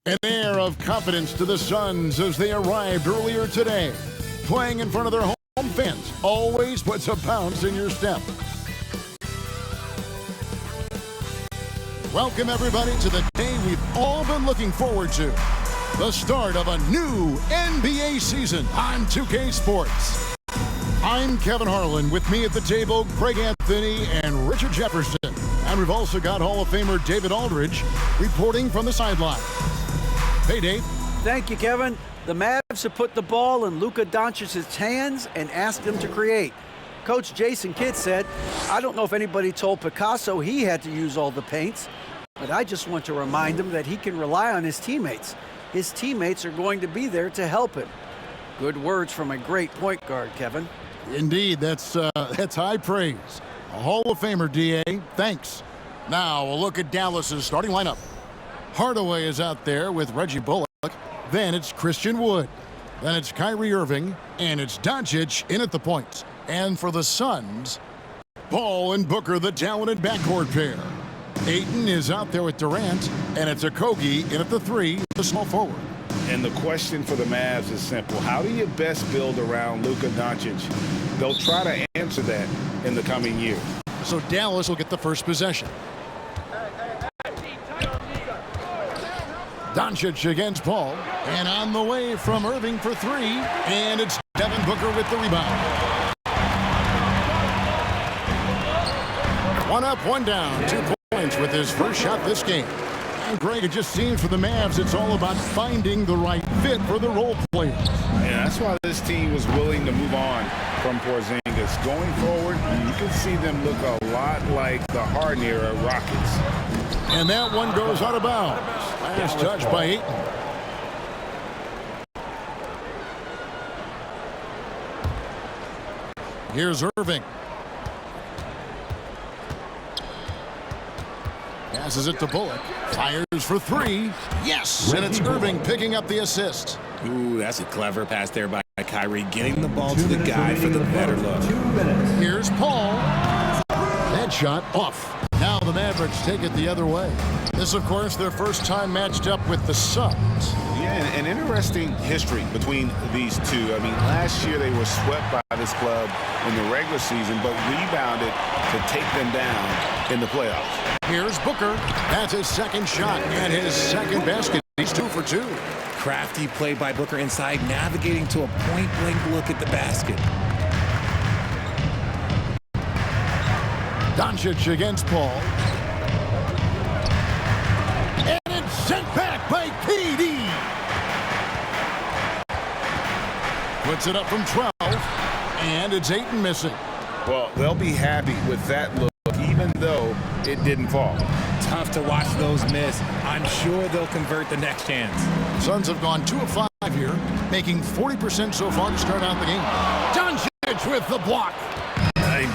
An air of confidence to the Suns as they arrived earlier today. Playing in front of their home fans always puts a bounce in your step. Welcome everybody to the day we've all been looking forward to. The start of a new NBA season on 2K Sports. I'm Kevin Harlan. With me at the table, Craig Anthony and Richard Jefferson. And we've also got Hall of Famer David Aldridge reporting from the sideline. Hey, Dave. Thank you, Kevin. The Mavs have put the ball in Luka Doncic's hands and asked him to create. Coach Jason Kidd said, I don't know if anybody told Picasso he had to use all the paints, but I just want to remind him that he can rely on his teammates. His teammates are going to be there to help him. Good words from a great point guard, Kevin. Indeed, that's high praise. A Hall of Famer, D.A. Thanks. Now, a look at Dallas's starting lineup. Hardaway is out there with Reggie Bullock. Then it's Christian Wood. Then it's Kyrie Irving. And it's Doncic in at the point. And for the Suns, Paul and Booker, the talented backcourt pair. Ayton is out there with Durant. And it's Okogie in at the 3, the small forward. And the question for the Mavs is simple. How do you best build around Luka Doncic? They'll try to answer that in the coming year. So Dallas will get the first possession. Doncic against Paul. And on the way from Irving for 3. And it's Devin Booker with the rebound. One up, one down. 2 points with his first shot this game. And Greg, it just seems for the Mavs, it's all about finding the right fit for the role players. Yeah, that's why this team was willing to move on from Porzingis. Going forward, you can see them look a lot like the Harden era Rockets. And that one goes out of bounds. Last touch by Ayton. Here's Irving. Passes it to Bullock. Fires for 3. Yes! And it's Irving picking up the assist. Ooh, that's a clever pass there by Kyrie, getting the ball to the guy for the better look. Here's Paul. That shot off. Now the Mavericks take it the other way. This, of course, their first time matched up with the Suns. Yeah, an interesting history between these two. I mean, last year they were swept by this club in the regular season, but rebounded to take them down in the playoffs. Here's Booker. That's his second shot and his second basket. He's 2 for 2. Crafty play by Booker inside, navigating to a point-blank look at the basket. Doncic against Paul. And it's sent back by KD. Puts it up from 12. And it's Ayton missing. Well, they'll be happy with that look, even though it didn't fall. Tough to watch those miss. I'm sure they'll convert the next chance. Suns have gone 2 of 5 here, making 40% so far to start out the game. Doncic with the block.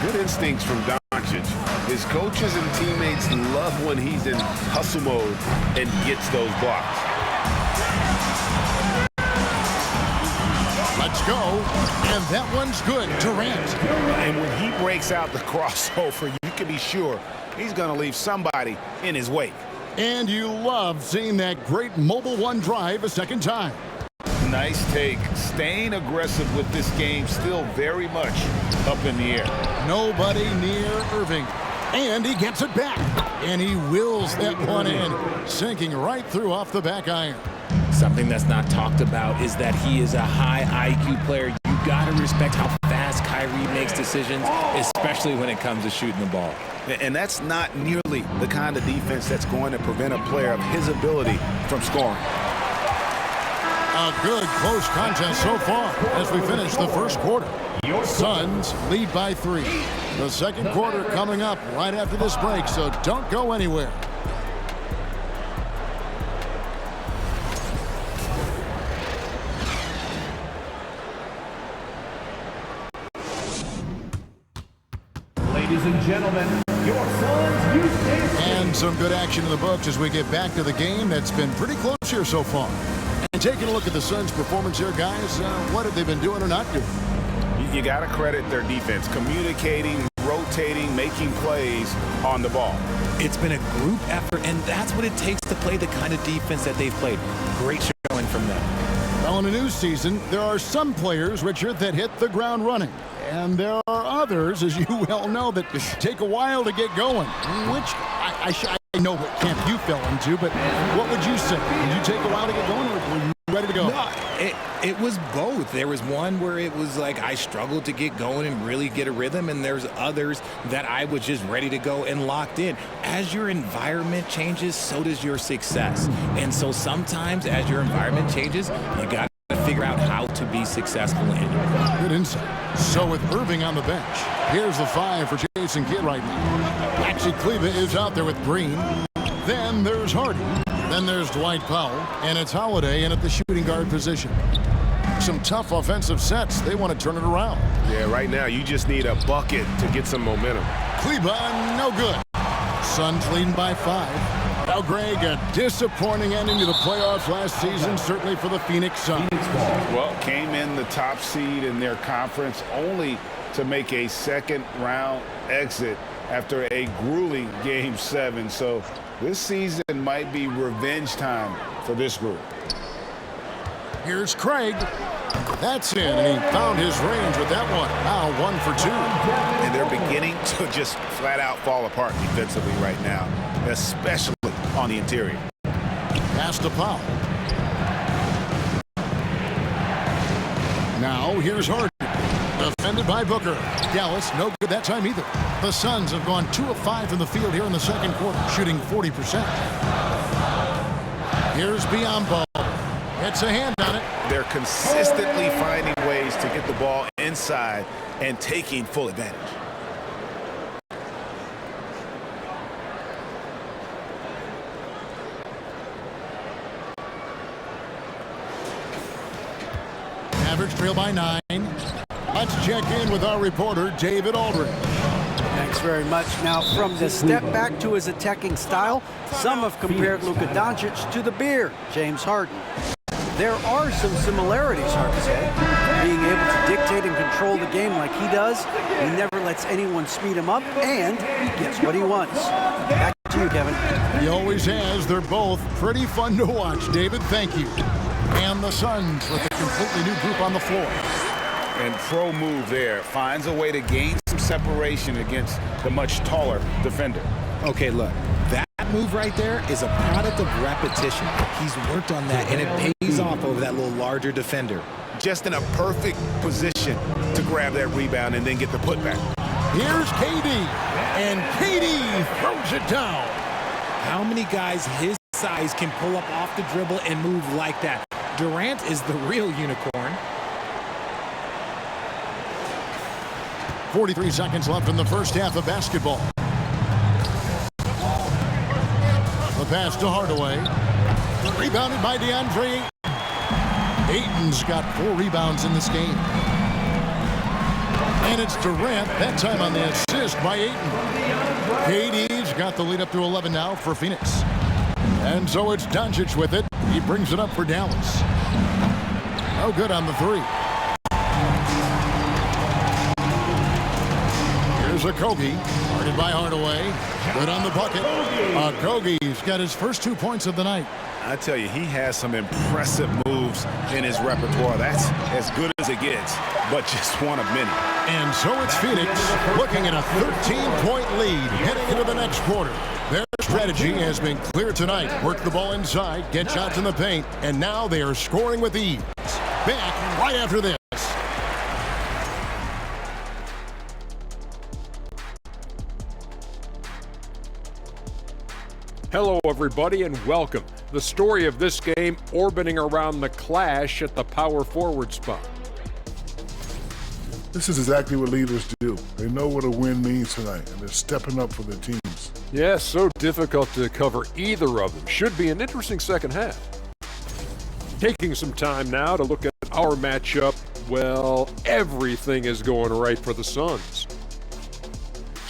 Good instincts from Doncic. His coaches and teammates love when he's in hustle mode and gets those blocks. Let's go. And that one's good. Durant. And when he breaks out the crossover, you can be sure he's going to leave somebody in his wake. And you love seeing that great mobile one drive a second time. Nice take. Staying aggressive with this game, still very much up in the air. Nobody near Irving. And he gets it back. And he wills that one in, sinking right through off the back iron. Something that's not talked about is that he is a high IQ player. You got to respect how fast Kyrie makes decisions, especially when it comes to shooting the ball. And that's not nearly the kind of defense that's going to prevent a player of his ability from scoring. A good close contest so far as we finish the first quarter. Suns lead by 3. The second quarter coming up right after this break, so don't go anywhere. Ladies and gentlemen, your Suns use And some good action in the books as we get back to the game that's been pretty close here so far. And taking a look at the Suns' performance here, guys, what have they been doing or not doing? You got to credit their defense, communicating, rotating, making plays on the ball. It's been a group effort, and that's what it takes to play the kind of defense that they've played. Great showing from them. Well, in a new season, there are some players, Richard, that hit the ground running. And there are others, as you well know, that take a while to get going, which I know what camp you fell into, but what would you say? Did you take a while to get going, or were you ready to go? No, it was both. There was one where it was like I struggled to get going and really get a rhythm, and there's others that I was just ready to go and locked in. As your environment changes, so does your success. And so sometimes as your environment changes, you got to figure out how to be successful in it. Good insight. So with Irving on the bench, here's the 5 for Jason Kidd right now. Maxi Kleba is out there with Green. Then there's Hardy. Then there's Dwight Powell. And it's Holiday in at the shooting guard position. Some tough offensive sets. They want to turn it around. Yeah, right now you just need a bucket to get some momentum. Kleba, no good. Suns leading by 5. Now, Greg, a disappointing ending to the playoffs last season, certainly for the Phoenix Suns. Well, came in the top seed in their conference only to make a second-round exit after a grueling Game 7. So this season might be revenge time for this group. Here's Craig. That's in, and he found his range with that one. Now 1 for 2. And they're beginning to just flat-out fall apart defensively right now, especially on the interior. Pass to Powell. Now here's Harden. Defended by Booker. Dallas, no good that time either. The Suns have gone 2 of 5 from the field here in the second quarter, shooting 40%. Here's Biyombo. It's a hand on it. They're consistently finding ways to get the ball inside and taking full advantage. Mavericks trail by 9. Let's check in with our reporter, David Aldridge. Thanks very much. Now, from the step back to his attacking style, some have compared Luka Doncic to the Beard, James Harden. There are some similarities, hard to say. Being able to dictate and control the game like he does, he never lets anyone speed him up, and he gets what he wants. Back to you, Kevin. He always has. They're both pretty fun to watch, David. Thank you. And the Suns with a completely new group on the floor. And pro move there. Finds a way to gain some separation against the much taller defender. Okay, look, that move right there is a product of repetition. He's worked on that, and it pays off over that little larger defender. Just in a perfect position to grab that rebound and then get the putback. Here's KD, and KD throws it down. How many guys his size can pull up off the dribble and move like that? Durant is the real unicorn. 43 seconds left in the first half of basketball. The pass to Hardaway. Rebounded by DeAndre. Ayton's got 4 rebounds in this game. And it's Durant, that time on the assist by Ayton. KD's got the lead up to 11 now for Phoenix. And so it's Doncic with it. He brings it up for Dallas. No good on the 3. Here's Okogie, guarded by Hardaway. Good on the bucket. Okogie's got his first 2 points of the night. I tell you, he has some impressive moves in his repertoire. That's as good as it gets, but just one of many. And so it's Phoenix looking at a 13-point lead heading into the next quarter. Their strategy has been clear tonight. Work the ball inside, get shots in the paint, and now they are scoring with ease. Back right after this. Hello, everybody, and welcome. The story of this game orbiting around the clash at the power forward spot. This is exactly what leaders do. They know what a win means tonight, and they're stepping up for their teams. Yeah, so difficult to cover either of them. Should be an interesting second half. Taking some time now to look at our matchup. Well, everything is going right for the Suns.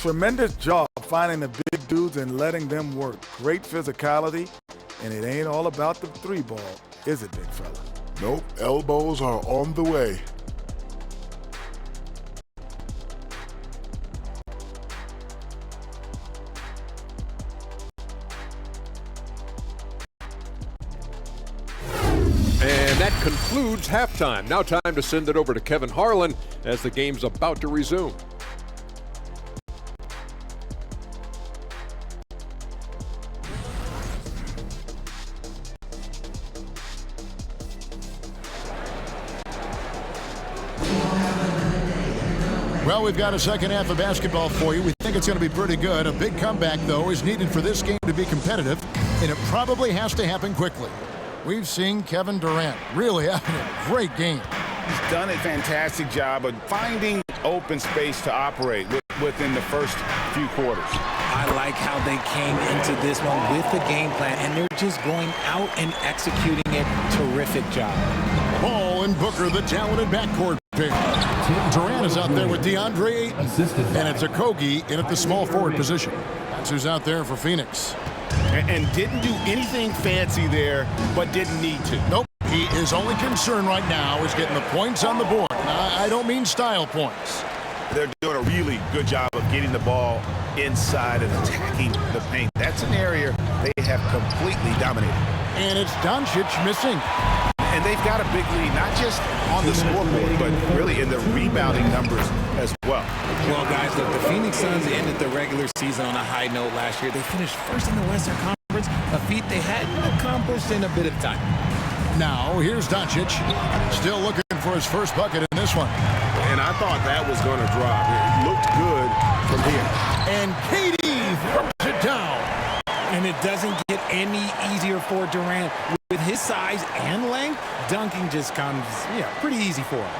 Tremendous job finding the big dudes and letting them work. Great physicality, and it ain't all about the 3 ball, is it, big fella? Nope, elbows are on the way. that concludes halftime. Now time to send it over to Kevin Harlan as the game's about to resume. Well, we've got a second half of basketball for you. We think it's going to be pretty good. A big comeback, though, is needed for this game to be competitive, and it probably has to happen quickly. We've seen Kevin Durant really having a great game. He's done a fantastic job of finding open space to operate within the first few quarters. I like how they came into this one with the game plan, and they're just going out and executing it. Terrific job. Ball and Booker, the talented backcourt pair. Durant is out there with DeAndre Ayton, and it's Okogie in at the small forward position. That's who's out there for Phoenix. And didn't do anything fancy there, but didn't need to. Nope. His only concern right now is getting the points on the board. I don't mean style points. They're doing a really good job of getting the ball inside and attacking the paint. That's an area they have completely dominated. And it's Doncic missing. And they've got a big lead, not just on the scoreboard, but really in the rebounding numbers as well. Well, guys, look, the Phoenix Suns ended the regular season on a high note last year. They finished first in the Western Conference, a feat they hadn't accomplished in a bit of time. Now, here's Doncic, still looking for his first bucket in this one. And I thought that was going to drop. It looked good from here. And KD throws it down. And it doesn't get any easier for Durant. With his size and length, dunking just comes, pretty easy for him.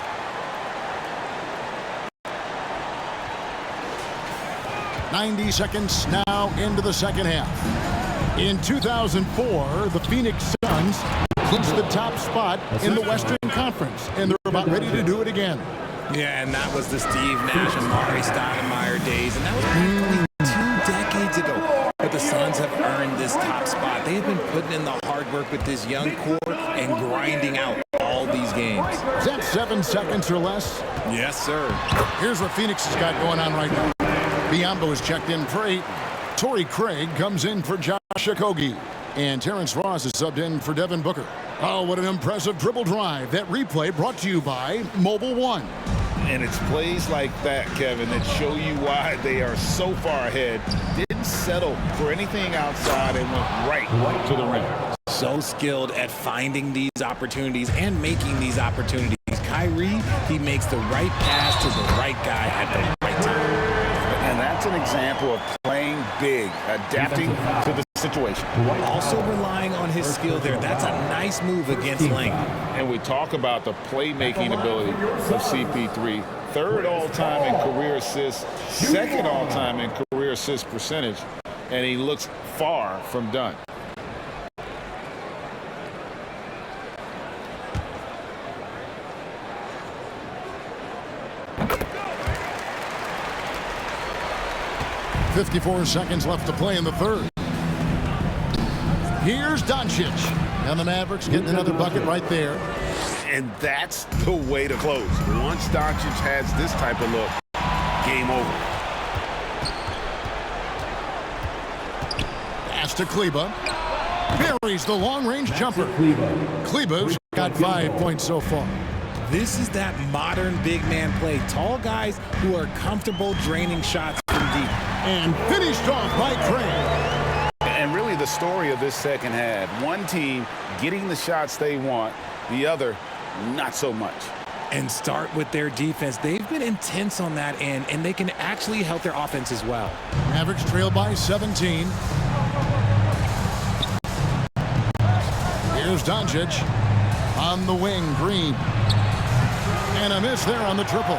"90 seconds now into the second half. In 2004, the Phoenix Suns clinched the top spot in the Western Conference, and they're about ready to do it again. Yeah, and that was the Steve Nash and Mari Stoudemire days, and that was practically 2 decades ago. But the Suns have earned this top spot. They have been putting in the hard work with this young core and grinding out all these games. Is that 7 seconds or less? Yes, sir. Here's what Phoenix has got going on right now. Biyombo is checked in for 8. Torrey Craig comes in for Josh Okogie. And Terrence Ross is subbed in for Devin Booker. Oh, what an impressive dribble drive. That replay brought to you by Mobile One. And it's plays like that, Kevin, that show you why they are so far ahead. Didn't settle for anything outside and went right to the rim. So skilled at finding these opportunities and making these opportunities. Kyrie, he makes the right pass to the right guy at the right time. And that's an example of playing big, adapting to the situation. Also relying on his skill there. That's a nice move against length. And we talk about the playmaking ability of CP3. 3rd all-time in career assists, 2nd all-time in career assist percentage, and he looks far from done. .54 seconds left to play in the third. Here's Doncic. And the Mavericks getting another bucket right there. And that's the way to close. Once Doncic has this type of look, game over. Pass to Kleba. Buries the long-range jumper. Kleba's got 5 points so far. This is that modern big man play. Tall guys who are comfortable draining shots from deep. And finished off by Craig. And really the story of this second half, one team getting the shots they want, the other not so much. And start with their defense. They've been intense on that end, and they can actually help their offense as well. Mavericks trail by 17. Here's Doncic on the wing, Green. And a miss there on the triple.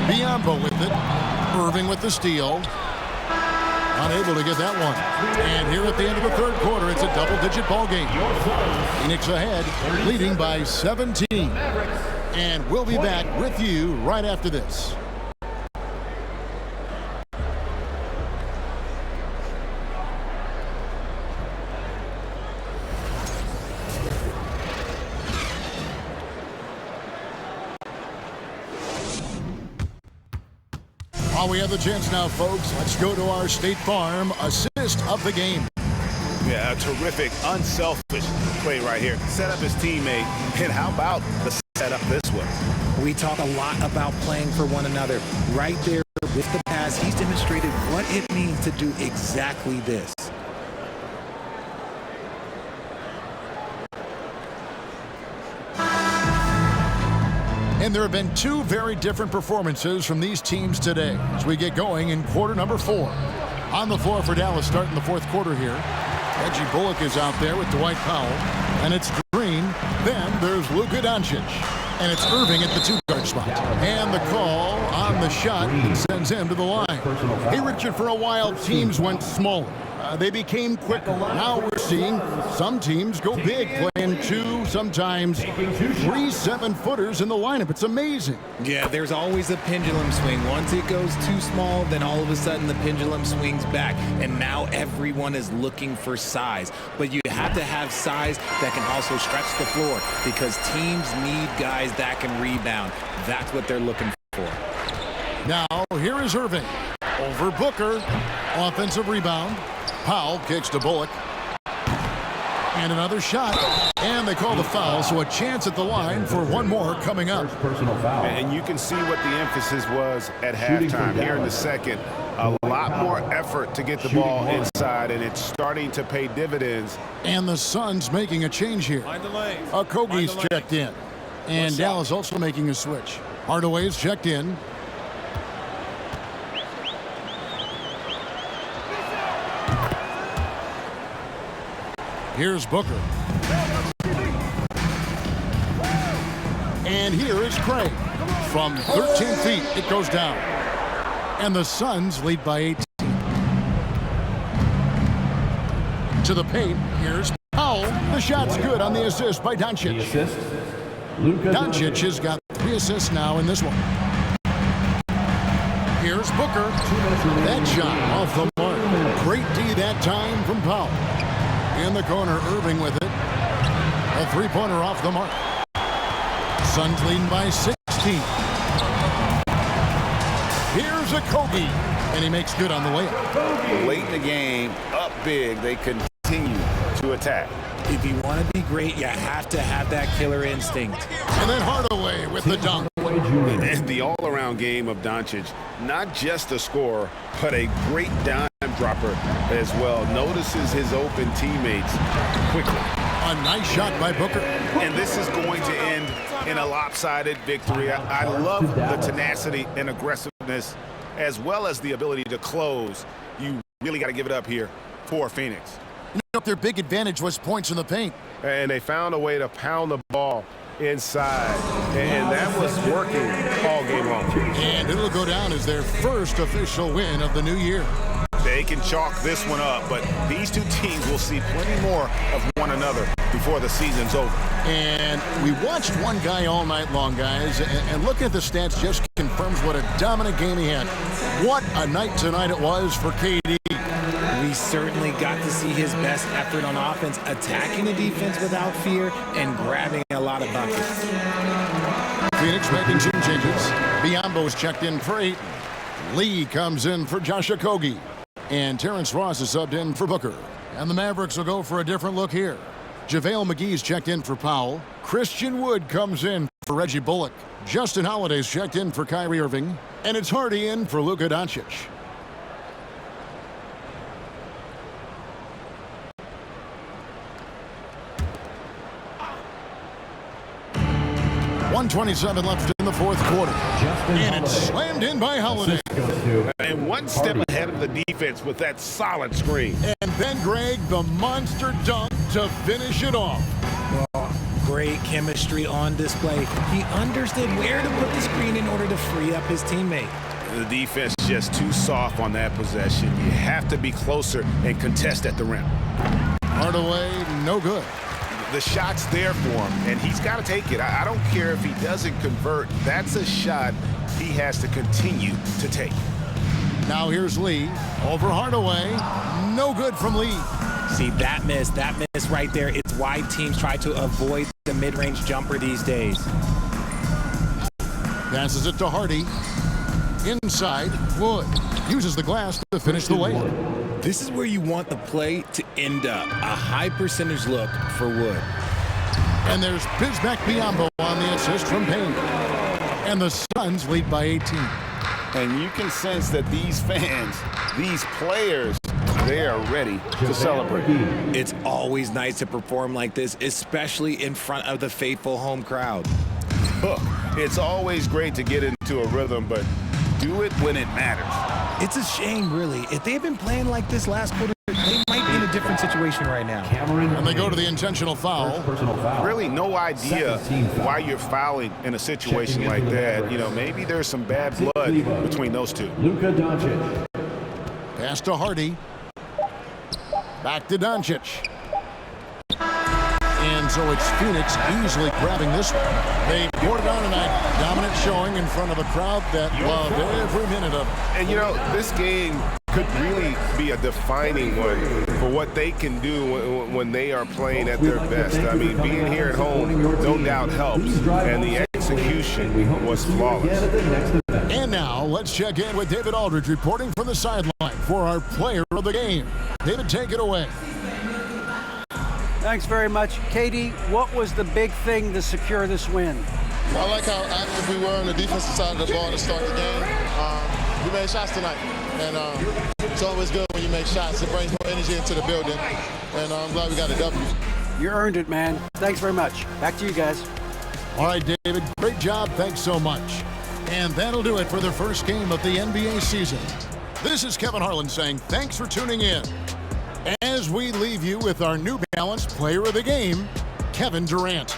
Biyombo with it. Irving with the steal. Unable to get that one. And here at the end of the third quarter, it's a double-digit ball game. Phoenix ahead, leading by 17. And we'll be back with you right after this. While we have the chance now, folks, let's go to our State Farm assist of the game. Yeah, a terrific, unselfish play right here. Set up his teammate, and how about the setup this way? We talk a lot about playing for one another. Right there with the pass, he's demonstrated what it means to do exactly this. And there have been two very different performances from these teams today as we get going in quarter number 4. On the floor for Dallas starting the fourth quarter here. Reggie Bullock is out there with Dwight Powell. And it's Green. Then there's Luka Doncic. And it's Irving at the two-guard spot. And the call on the shot sends him to the line. Hey, Richard, for a while, teams went smaller. They became quicker. Now we're seeing some teams go big, playing 2, sometimes 3 7-footers in the lineup. It's amazing. Yeah, there's always a pendulum swing. Once it goes too small, then all of a sudden the pendulum swings back. And now everyone is looking for size. But you have to have size that can also stretch the floor because teams need guys that can rebound. That's what they're looking for. Now, here is Irving. Over Booker. Offensive rebound. Powell kicks to Bullock. And another shot. And they call the foul, so a chance at the line for one more coming up. And you can see what the emphasis was at halftime. Here in the second, a lot more effort to get the ball inside, and it's starting to pay dividends. And the Suns making a change here. Okogie's checked in. And Dallas also making a switch. Hardaway's checked in. Here's Booker. And here is Craig. From 13 feet, it goes down. And the Suns lead by 18. To the paint, here's Powell. The shot's good on the assist by Doncic. Doncic has got 3 assists now in this one. Here's Booker. That shot off the mark. Great D that time from Powell. In the corner, Irving with it. A three-pointer off the mark. Suns leading by 16. Here's Okogie, and he makes good on the layup. Late in the game, up big, they continue to attack. If you want to be great, you have to have that killer instinct. And then Hardaway with the dunk. And the all-around game of Doncic, not just a scorer, but a great dime dropper as well. Notices his open teammates quickly. A nice shot by Booker. And this is going to end in a lopsided victory. I love the tenacity and aggressiveness as well as the ability to close. You really got to give it up here for Phoenix. Their big advantage was points in the paint. And they found a way to pound the ball inside. And that was working all game long. And it'll go down as their first official win of the new year. They can chalk this one up, but these two teams will see plenty more of one another before the season's over. And we watched one guy all night long, guys, and looking at the stats just confirms what a dominant game he had. What a night tonight it was for KD. We certainly got to see his best effort on offense, attacking the defense without fear and grabbing a lot of buckets. Phoenix making some changes. Biyombo's checked in for 8. Lee comes in for Josh Okogie. And Terrence Ross is subbed in for Booker. And the Mavericks will go for a different look here. JaVale McGee's checked in for Powell. Christian Wood comes in for Reggie Bullock. Justin Holiday's checked in for Kyrie Irving. And it's Hardy in for Luka Doncic. .127 left in the fourth quarter. And it's slammed in by Holiday. And one step ahead of the defense with that solid screen. And then, Greg, the monster dunk to finish it off. Well, great chemistry on display. He understood where to put the screen in order to free up his teammate. The defense just too soft on that possession. You have to be closer and contest at the rim. Hardaway, no good. The shot's there for him, and he's got to take it. I don't care if he doesn't convert. That's a shot he has to continue to take. Now here's Lee over Hardaway. No good from Lee. See, that miss right there. It's why teams try to avoid the mid-range jumper these days. Passes it to Hardy. Inside, Wood uses the glass to finish the layup. This is where you want the play to end up. A high percentage look for Wood. And there's Bismack Biyombo on the assist from Payne. And the Suns lead by 18. And you can sense that these fans, these players, they are ready to celebrate. It's always nice to perform like this, especially in front of the faithful home crowd. Look, it's always great to get into a rhythm, but do it when it matters. It's a shame, really. If they had been playing like this last quarter, they might be in a different situation right now. And they go to the intentional foul. Really no idea why you're fouling in a situation like that. You know, maybe there's some bad blood between those two. Luka Doncic. Pass to Hardy. Back to Doncic. And so it's Phoenix easily grabbing this one. They poured it on tonight. Dominant showing in front of a crowd that loved every minute of it. And, you know, this game could really be a defining one for what they can do when they are playing at their best. I mean, being here at home no doubt helps, and the execution was flawless. And now let's check in with David Aldridge reporting from the sideline for our player of the game. David, take it away. Thanks very much. Katie, what was the big thing to secure this win? I like how active we were on the defensive side of the ball to start the game. We made shots tonight, and it's always good when you make shots. It brings more energy into the building, and I'm glad we got a W. You earned it, man. Thanks very much. Back to you guys. All right, David, great job. Thanks so much. And that'll do it for the first game of the NBA season. This is Kevin Harlan saying thanks for tuning in. As we leave you with our New Balance Player of the Game, Kevin Durant.